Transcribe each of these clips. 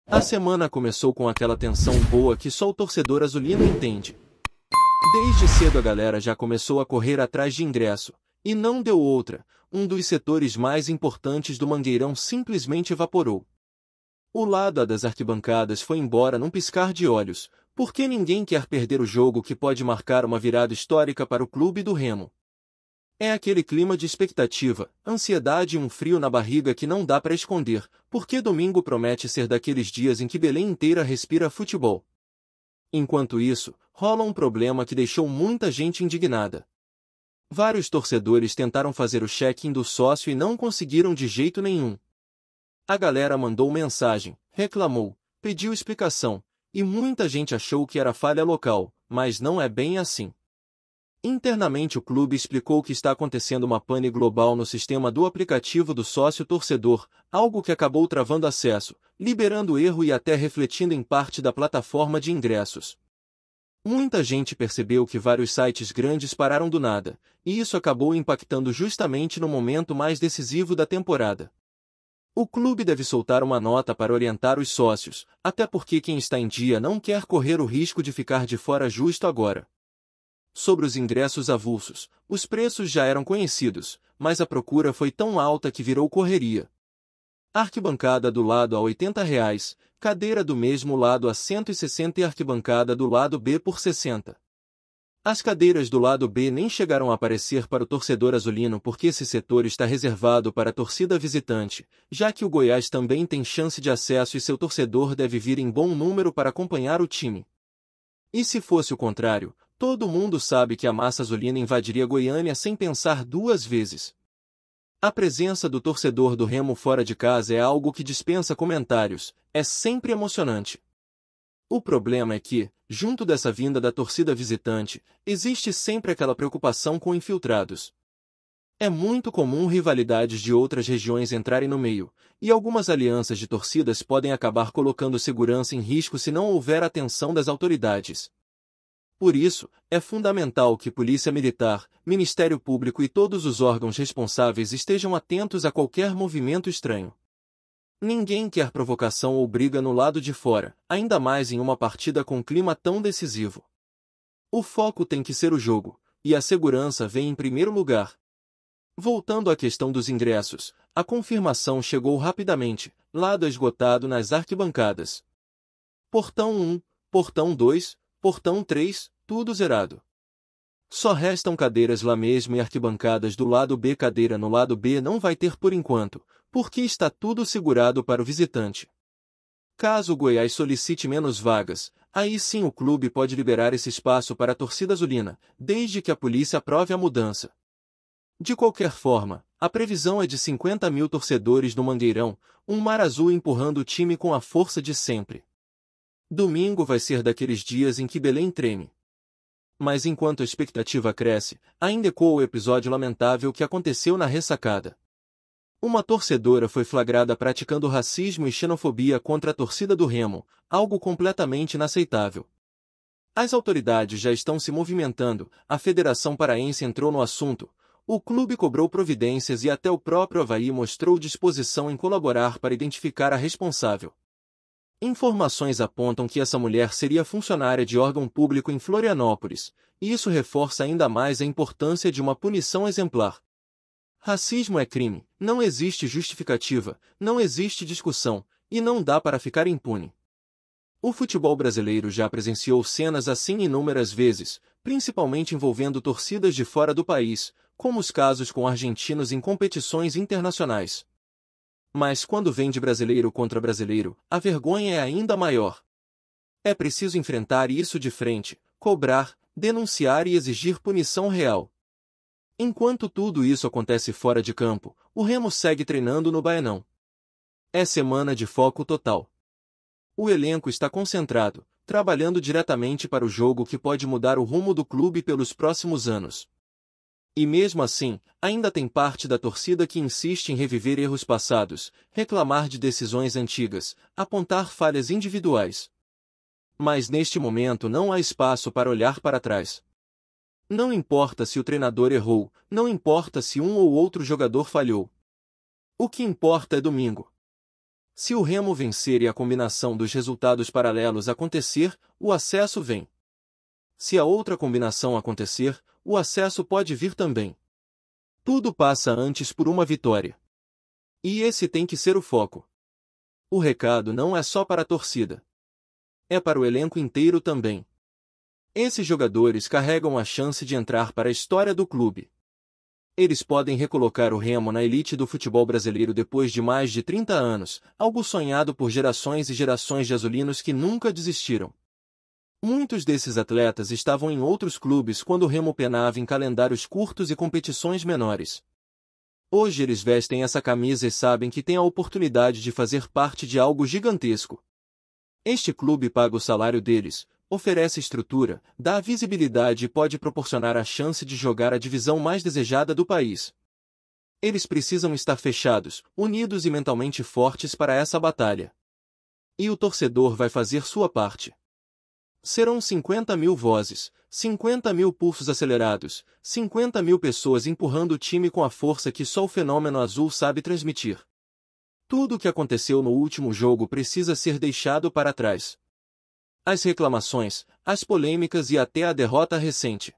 A semana começou com aquela tensão boa que só o torcedor azulino entende. Desde cedo a galera já começou a correr atrás de ingresso, e não deu outra, um dos setores mais importantes do Mangueirão simplesmente evaporou. O lado A das arquibancadas foi embora num piscar de olhos, porque ninguém quer perder o jogo que pode marcar uma virada histórica para o clube do Remo. É aquele clima de expectativa, ansiedade e um frio na barriga que não dá para esconder, porque domingo promete ser daqueles dias em que Belém inteira respira futebol. Enquanto isso, rola um problema que deixou muita gente indignada. Vários torcedores tentaram fazer o check-in do sócio e não conseguiram de jeito nenhum. A galera mandou mensagem, reclamou, pediu explicação, e muita gente achou que era falha local, mas não é bem assim. Internamente o clube explicou que está acontecendo uma pane global no sistema do aplicativo do sócio-torcedor, algo que acabou travando acesso, liberando erro e até refletindo em parte da plataforma de ingressos. Muita gente percebeu que vários sites grandes pararam do nada, e isso acabou impactando justamente no momento mais decisivo da temporada. O clube deve soltar uma nota para orientar os sócios, até porque quem está em dia não quer correr o risco de ficar de fora justo agora. Sobre os ingressos avulsos, os preços já eram conhecidos, mas a procura foi tão alta que virou correria. Arquibancada do lado a R$ 80, cadeira do mesmo lado a 160 e arquibancada do lado B por 60. As cadeiras do lado B nem chegaram a aparecer para o torcedor azulino porque esse setor está reservado para a torcida visitante, já que o Goiás também tem chance de acesso e seu torcedor deve vir em bom número para acompanhar o time. E se fosse o contrário, todo mundo sabe que a massa azulina invadiria Goiânia sem pensar duas vezes. A presença do torcedor do Remo fora de casa é algo que dispensa comentários, é sempre emocionante. O problema é que, junto dessa vinda da torcida visitante, existe sempre aquela preocupação com infiltrados. É muito comum rivalidades de outras regiões entrarem no meio, e algumas alianças de torcidas podem acabar colocando segurança em risco se não houver atenção das autoridades. Por isso, é fundamental que Polícia Militar, Ministério Público e todos os órgãos responsáveis estejam atentos a qualquer movimento estranho. Ninguém quer provocação ou briga no lado de fora, ainda mais em uma partida com clima tão decisivo. O foco tem que ser o jogo, e a segurança vem em primeiro lugar. Voltando à questão dos ingressos, a confirmação chegou rapidamente, lado esgotado nas arquibancadas. Portão 1, Portão 2, Portão 3, tudo zerado. Só restam cadeiras lá mesmo e arquibancadas do lado B. Cadeira no lado B não vai ter por enquanto, porque está tudo segurado para o visitante. Caso o Goiás solicite menos vagas, aí sim o clube pode liberar esse espaço para a torcida azulina, desde que a polícia aprove a mudança. De qualquer forma, a previsão é de 50 mil torcedores no Mangueirão, um mar azul empurrando o time com a força de sempre. Domingo vai ser daqueles dias em que Belém treme. Mas enquanto a expectativa cresce, ainda ecoa o episódio lamentável que aconteceu na ressacada. Uma torcedora foi flagrada praticando racismo e xenofobia contra a torcida do Remo, algo completamente inaceitável. As autoridades já estão se movimentando, a Federação Paraense entrou no assunto, o clube cobrou providências e até o próprio Avaí mostrou disposição em colaborar para identificar a responsável. Informações apontam que essa mulher seria funcionária de órgão público em Florianópolis, e isso reforça ainda mais a importância de uma punição exemplar. Racismo é crime, não existe justificativa, não existe discussão, e não dá para ficar impune. O futebol brasileiro já presenciou cenas assim inúmeras vezes, principalmente envolvendo torcidas de fora do país, como os casos com argentinos em competições internacionais. Mas quando vem de brasileiro contra brasileiro, a vergonha é ainda maior. É preciso enfrentar isso de frente, cobrar, denunciar e exigir punição real. Enquanto tudo isso acontece fora de campo, o Remo segue treinando no Baenão. É semana de foco total. O elenco está concentrado, trabalhando diretamente para o jogo que pode mudar o rumo do clube pelos próximos anos. E mesmo assim, ainda tem parte da torcida que insiste em reviver erros passados, reclamar de decisões antigas, apontar falhas individuais. Mas neste momento não há espaço para olhar para trás. Não importa se o treinador errou, não importa se um ou outro jogador falhou. O que importa é domingo. Se o Remo vencer e a combinação dos resultados paralelos acontecer, o acesso vem. Se a outra combinação acontecer, o acesso pode vir também. Tudo passa antes por uma vitória. E esse tem que ser o foco. O recado não é só para a torcida. É para o elenco inteiro também. Esses jogadores carregam a chance de entrar para a história do clube. Eles podem recolocar o Remo na elite do futebol brasileiro depois de mais de 30 anos, algo sonhado por gerações e gerações de azulinos que nunca desistiram. Muitos desses atletas estavam em outros clubes quando o Remo penava em calendários curtos e competições menores. Hoje eles vestem essa camisa e sabem que têm a oportunidade de fazer parte de algo gigantesco. Este clube paga o salário deles, oferece estrutura, dá visibilidade e pode proporcionar a chance de jogar a divisão mais desejada do país. Eles precisam estar fechados, unidos e mentalmente fortes para essa batalha. E o torcedor vai fazer sua parte. Serão 50.000 vozes, 50.000 pulsos acelerados, 50.000 pessoas empurrando o time com a força que só o fenômeno azul sabe transmitir. Tudo o que aconteceu no último jogo precisa ser deixado para trás. As reclamações, as polêmicas e até a derrota recente.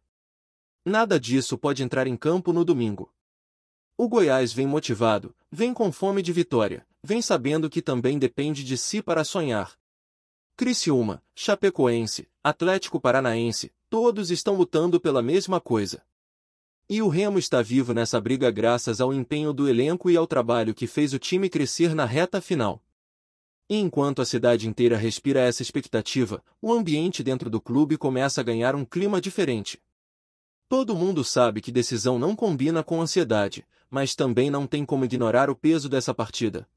Nada disso pode entrar em campo no domingo. O Goiás vem motivado, vem com fome de vitória, vem sabendo que também depende de si para sonhar. Criciúma, Chapecoense, Atlético Paranaense, todos estão lutando pela mesma coisa. E o Remo está vivo nessa briga graças ao empenho do elenco e ao trabalho que fez o time crescer na reta final. E enquanto a cidade inteira respira essa expectativa, o ambiente dentro do clube começa a ganhar um clima diferente. Todo mundo sabe que decisão não combina com ansiedade, mas também não tem como ignorar o peso dessa partida.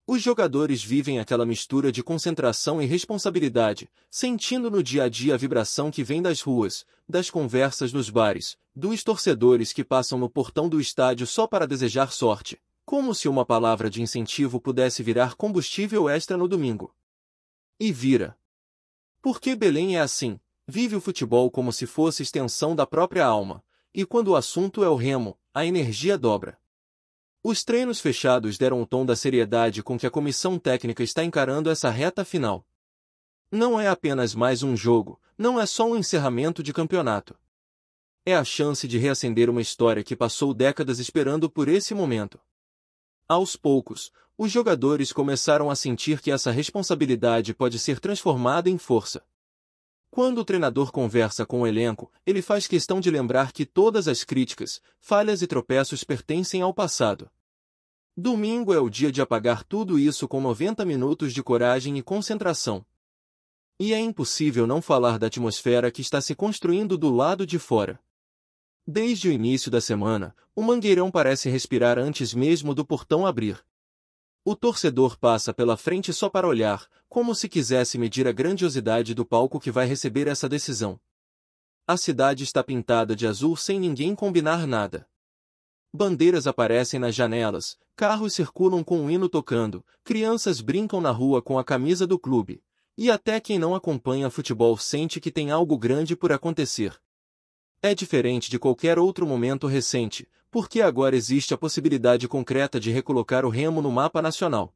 Os jogadores vivem aquela mistura de concentração e responsabilidade, sentindo no dia a dia a vibração que vem das ruas, das conversas nos bares, dos torcedores que passam no portão do estádio só para desejar sorte, como se uma palavra de incentivo pudesse virar combustível extra no domingo. E vira. Porque Belém é assim, vive o futebol como se fosse extensão da própria alma, e quando o assunto é o Remo, a energia dobra. Os treinos fechados deram o tom da seriedade com que a comissão técnica está encarando essa reta final. Não é apenas mais um jogo, não é só um encerramento de campeonato. É a chance de reacender uma história que passou décadas esperando por esse momento. Aos poucos, os jogadores começaram a sentir que essa responsabilidade pode ser transformada em força. Quando o treinador conversa com o elenco, ele faz questão de lembrar que todas as críticas, falhas e tropeços pertencem ao passado. Domingo é o dia de apagar tudo isso com 90 minutos de coragem e concentração. E é impossível não falar da atmosfera que está se construindo do lado de fora. Desde o início da semana, o Mangueirão parece respirar antes mesmo do portão abrir. O torcedor passa pela frente só para olhar, como se quisesse medir a grandiosidade do palco que vai receber essa decisão. A cidade está pintada de azul sem ninguém combinar nada. Bandeiras aparecem nas janelas, carros circulam com o hino tocando, crianças brincam na rua com a camisa do clube, e até quem não acompanha futebol sente que tem algo grande por acontecer. É diferente de qualquer outro momento recente, porque agora existe a possibilidade concreta de recolocar o Remo no mapa nacional.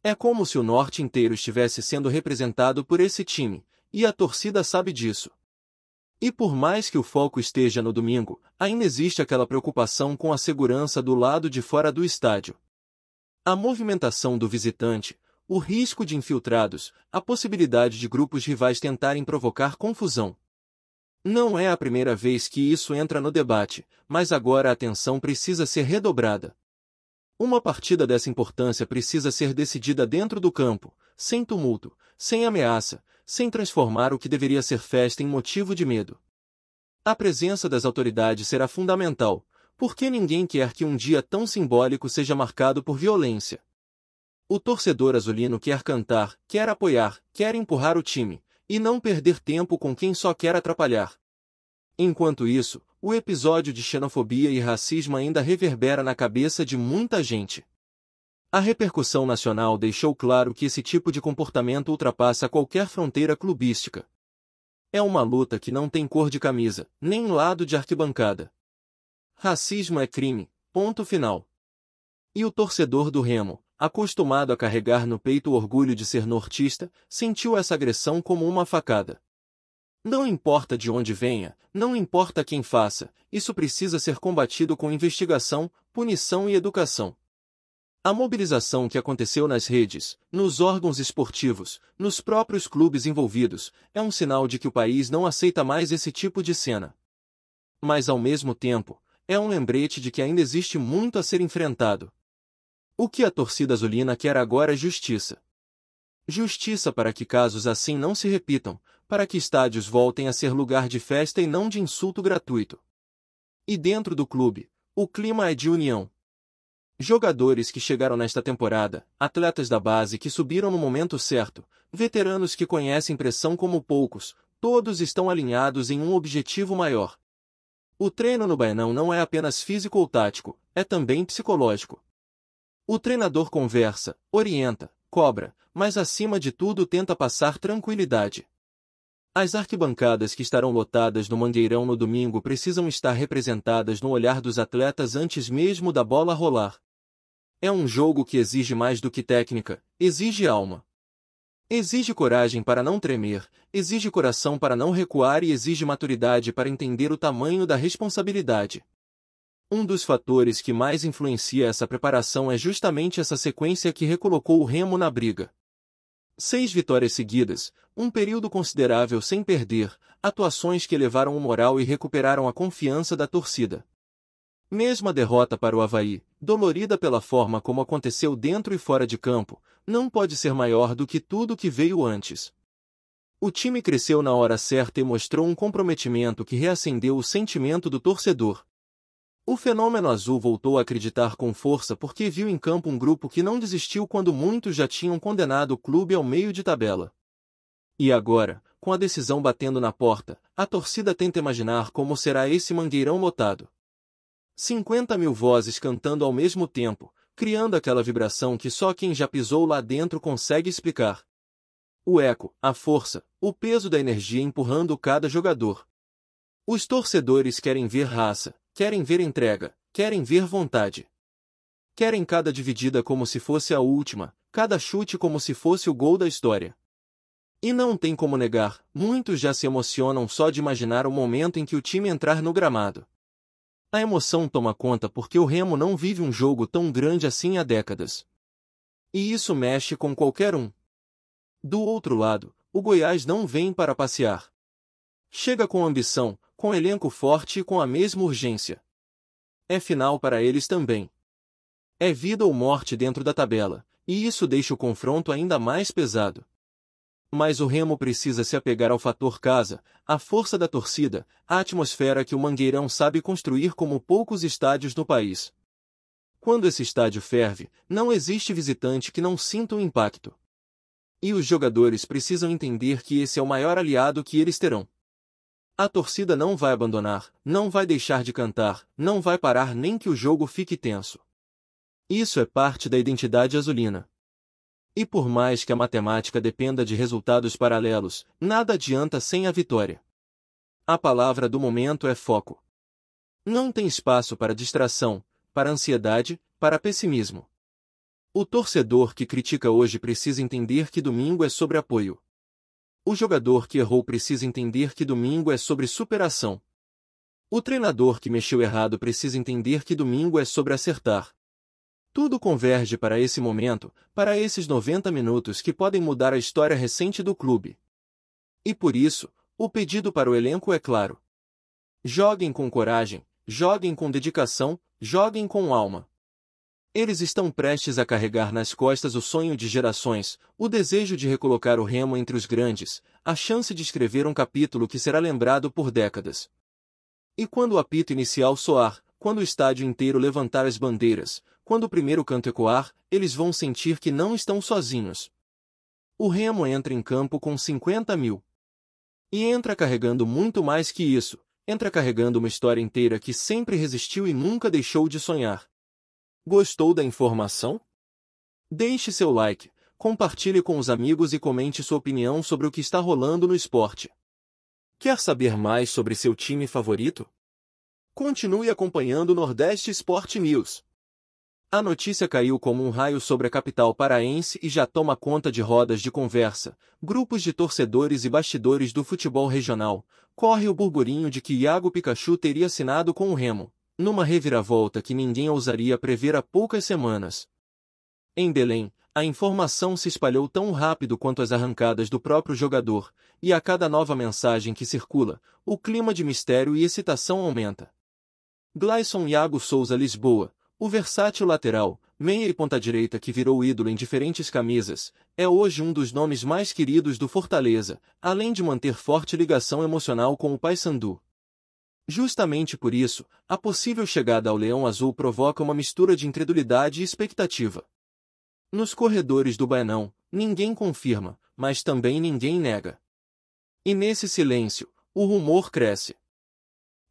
É como se o norte inteiro estivesse sendo representado por esse time, e a torcida sabe disso. E por mais que o foco esteja no domingo, ainda existe aquela preocupação com a segurança do lado de fora do estádio. A movimentação do visitante, o risco de infiltrados, a possibilidade de grupos rivais tentarem provocar confusão. Não é a primeira vez que isso entra no debate, mas agora a atenção precisa ser redobrada. Uma partida dessa importância precisa ser decidida dentro do campo, sem tumulto, sem ameaça, sem transformar o que deveria ser festa em motivo de medo. A presença das autoridades será fundamental, porque ninguém quer que um dia tão simbólico seja marcado por violência. O torcedor azulino quer cantar, quer apoiar, quer empurrar o time, e não perder tempo com quem só quer atrapalhar. Enquanto isso, o episódio de xenofobia e racismo ainda reverbera na cabeça de muita gente. A repercussão nacional deixou claro que esse tipo de comportamento ultrapassa qualquer fronteira clubística. É uma luta que não tem cor de camisa, nem lado de arquibancada. Racismo é crime, ponto final. E o torcedor do Remo, acostumado a carregar no peito o orgulho de ser nortista, sentiu essa agressão como uma facada. Não importa de onde venha, não importa quem faça, isso precisa ser combatido com investigação, punição e educação. A mobilização que aconteceu nas redes, nos órgãos esportivos, nos próprios clubes envolvidos, é um sinal de que o país não aceita mais esse tipo de cena. Mas ao mesmo tempo, é um lembrete de que ainda existe muito a ser enfrentado. O que a torcida azulina quer agora é justiça. Justiça para que casos assim não se repitam, para que estádios voltem a ser lugar de festa e não de insulto gratuito. E dentro do clube, o clima é de união. Jogadores que chegaram nesta temporada, atletas da base que subiram no momento certo, veteranos que conhecem pressão como poucos, todos estão alinhados em um objetivo maior. O treino no Baenão não é apenas físico ou tático, é também psicológico. O treinador conversa, orienta, cobra, mas acima de tudo tenta passar tranquilidade. As arquibancadas que estarão lotadas no Mangueirão no domingo precisam estar representadas no olhar dos atletas antes mesmo da bola rolar. É um jogo que exige mais do que técnica, exige alma. Exige coragem para não tremer, exige coração para não recuar e exige maturidade para entender o tamanho da responsabilidade. Um dos fatores que mais influencia essa preparação é justamente essa sequência que recolocou o Remo na briga. 6 vitórias seguidas, um período considerável sem perder, atuações que elevaram o moral e recuperaram a confiança da torcida. Mesmo a derrota para o Avaí, dolorida pela forma como aconteceu dentro e fora de campo, não pode ser maior do que tudo que veio antes. O time cresceu na hora certa e mostrou um comprometimento que reacendeu o sentimento do torcedor. O fenômeno azul voltou a acreditar com força porque viu em campo um grupo que não desistiu quando muitos já tinham condenado o clube ao meio de tabela. E agora, com a decisão batendo na porta, a torcida tenta imaginar como será esse Mangueirão lotado. 50.000 vozes cantando ao mesmo tempo, criando aquela vibração que só quem já pisou lá dentro consegue explicar. O eco, a força, o peso da energia empurrando cada jogador. Os torcedores querem ver raça, querem ver entrega, querem ver vontade. Querem cada dividida como se fosse a última, cada chute como se fosse o gol da história. E não tem como negar, muitos já se emocionam só de imaginar o momento em que o time entrar no gramado. A emoção toma conta porque o Remo não vive um jogo tão grande assim há décadas. E isso mexe com qualquer um. Do outro lado, o Goiás não vem para passear. Chega com ambição, com elenco forte e com a mesma urgência. É final para eles também. É vida ou morte dentro da tabela, e isso deixa o confronto ainda mais pesado. Mas o Remo precisa se apegar ao fator casa, à força da torcida, à atmosfera que o Mangueirão sabe construir como poucos estádios no país. Quando esse estádio ferve, não existe visitante que não sinta o impacto. E os jogadores precisam entender que esse é o maior aliado que eles terão. A torcida não vai abandonar, não vai deixar de cantar, não vai parar nem que o jogo fique tenso. Isso é parte da identidade azulina. E por mais que a matemática dependa de resultados paralelos, nada adianta sem a vitória. A palavra do momento é foco. Não tem espaço para distração, para ansiedade, para pessimismo. O torcedor que critica hoje precisa entender que domingo é sobre apoio. O jogador que errou precisa entender que domingo é sobre superação. O treinador que mexeu errado precisa entender que domingo é sobre acertar. Tudo converge para esse momento, para esses 90 minutos que podem mudar a história recente do clube. E por isso, o pedido para o elenco é claro. Joguem com coragem, joguem com dedicação, joguem com alma. Eles estão prestes a carregar nas costas o sonho de gerações, o desejo de recolocar o Remo entre os grandes, a chance de escrever um capítulo que será lembrado por décadas. E quando o apito inicial soar, quando o estádio inteiro levantar as bandeiras, quando o primeiro canto ecoar, eles vão sentir que não estão sozinhos. O Remo entra em campo com 50.000. E entra carregando muito mais que isso, entra carregando uma história inteira que sempre resistiu e nunca deixou de sonhar. Gostou da informação? Deixe seu like, compartilhe com os amigos e comente sua opinião sobre o que está rolando no esporte. Quer saber mais sobre seu time favorito? Continue acompanhando o Nordeste Sport News. A notícia caiu como um raio sobre a capital paraense e já toma conta de rodas de conversa, grupos de torcedores e bastidores do futebol regional. Corre o burburinho de que Iago Pikachu teria assinado com o Remo, numa reviravolta que ninguém ousaria prever há poucas semanas. Em Belém, a informação se espalhou tão rápido quanto as arrancadas do próprio jogador, e a cada nova mensagem que circula, o clima de mistério e excitação aumenta. Gleison Iago Souza Lisboa, o versátil lateral, meia e ponta-direita que virou ídolo em diferentes camisas, é hoje um dos nomes mais queridos do Fortaleza, além de manter forte ligação emocional com o Paysandu. Justamente por isso, a possível chegada ao Leão Azul provoca uma mistura de incredulidade e expectativa. Nos corredores do Baianão, ninguém confirma, mas também ninguém nega. E nesse silêncio, o rumor cresce.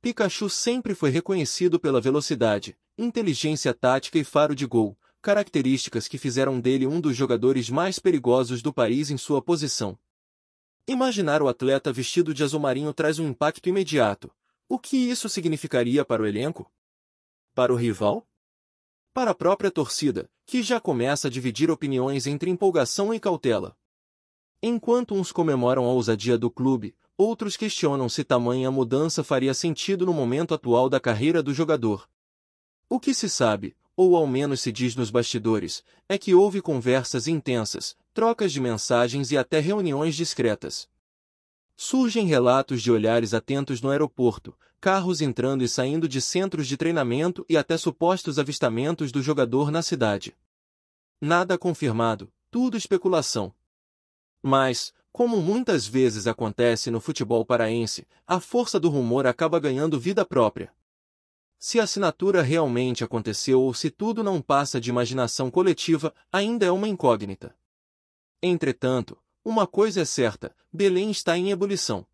Pikachu sempre foi reconhecido pela velocidade, inteligência tática e faro de gol, características que fizeram dele um dos jogadores mais perigosos do país em sua posição. Imaginar o atleta vestido de azul marinho traz um impacto imediato. O que isso significaria para o elenco? Para o rival? Para a própria torcida, que já começa a dividir opiniões entre empolgação e cautela. Enquanto uns comemoram a ousadia do clube, outros questionam se tamanha mudança faria sentido no momento atual da carreira do jogador. O que se sabe, ou ao menos se diz nos bastidores, é que houve conversas intensas, trocas de mensagens e até reuniões discretas. Surgem relatos de olhares atentos no aeroporto, carros entrando e saindo de centros de treinamento e até supostos avistamentos do jogador na cidade. Nada confirmado, tudo especulação. Mas, como muitas vezes acontece no futebol paraense, a força do rumor acaba ganhando vida própria. Se a assinatura realmente aconteceu ou se tudo não passa de imaginação coletiva, ainda é uma incógnita. Entretanto, uma coisa é certa, Belém está em ebulição.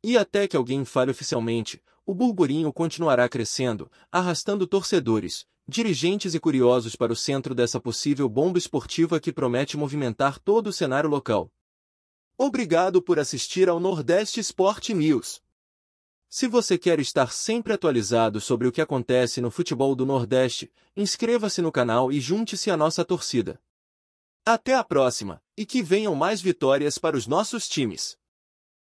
E até que alguém fale oficialmente, o burburinho continuará crescendo, arrastando torcedores, dirigentes e curiosos para o centro dessa possível bomba esportiva que promete movimentar todo o cenário local. Obrigado por assistir ao Nordeste Sport News. Se você quer estar sempre atualizado sobre o que acontece no futebol do Nordeste, inscreva-se no canal e junte-se à nossa torcida. Até a próxima, e que venham mais vitórias para os nossos times!